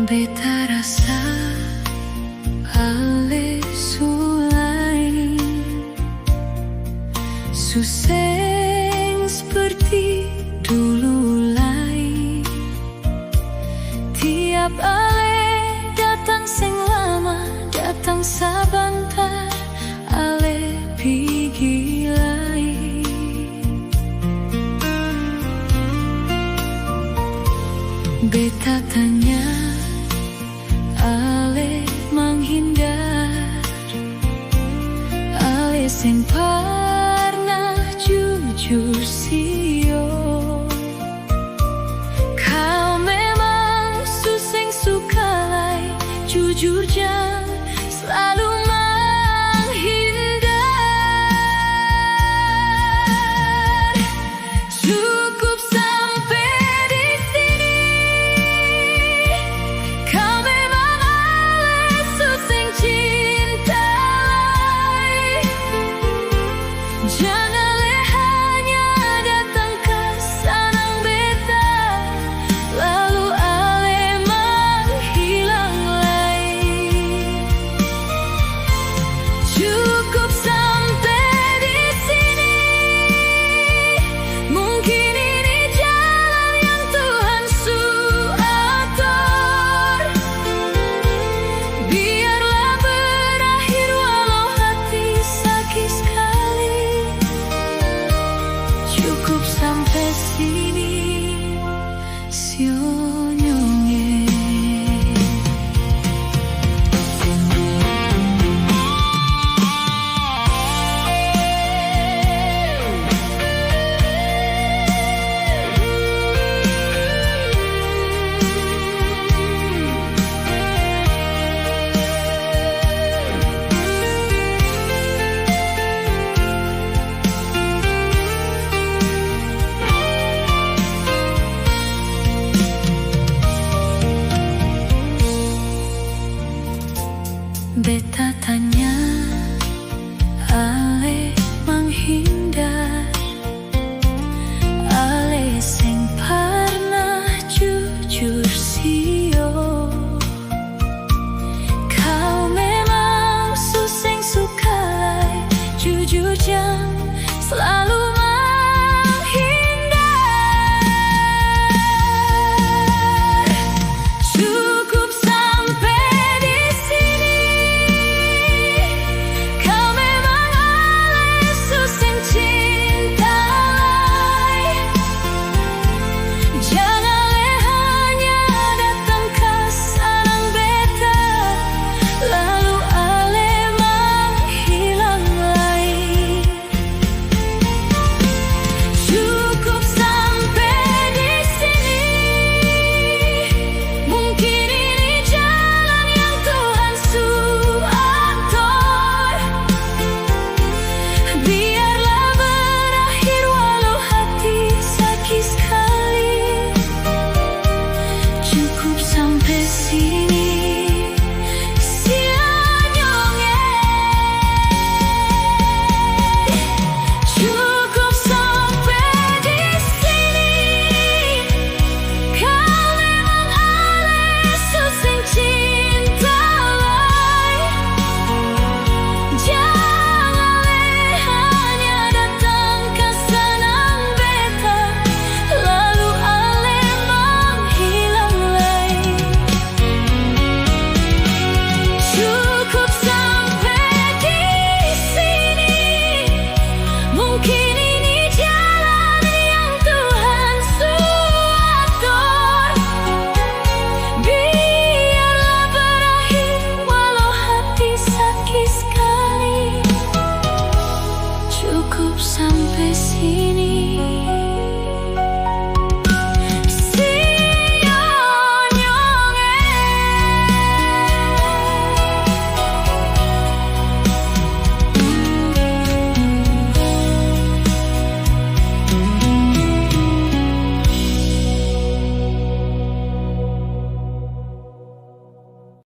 Beta rasa ale sulai suseng seperti dulu lagi. Tiap ale datang sing lama, datang sabantar ale pigi lagi. Beta tanya ale menghindar, ale sing pernah jujur sio. Kau memang suseng sukalai, jujur jangan selalu menghindar. Cukup sampai di sini. Kau memang ale suseng cintai. Jangan hanya datang ke sanang beta, lalu ale menghilang lagi. Cukup sampai di sini. Mungkin ini jalan yang Tuhan atur. Biarlah berakhir walau hati sakit sekali. Cukup sampai sini, sionyongnya. Beta tanya, ale menghindar, ale sing pernah jujur sio. Kau memang suseng sukalai, jujur jangan selalu menghindar. Cukup sampai di sini. Kau memang ale suseng cintai. Jangan hanya datang ke sanang beta, lalu ale menghilang lagi. Cukup sampai di sini. Mungkin ini jalan yang Tuhan atur. Biarlah berakhir walau hati sakit sekali. Cukup sampai sini.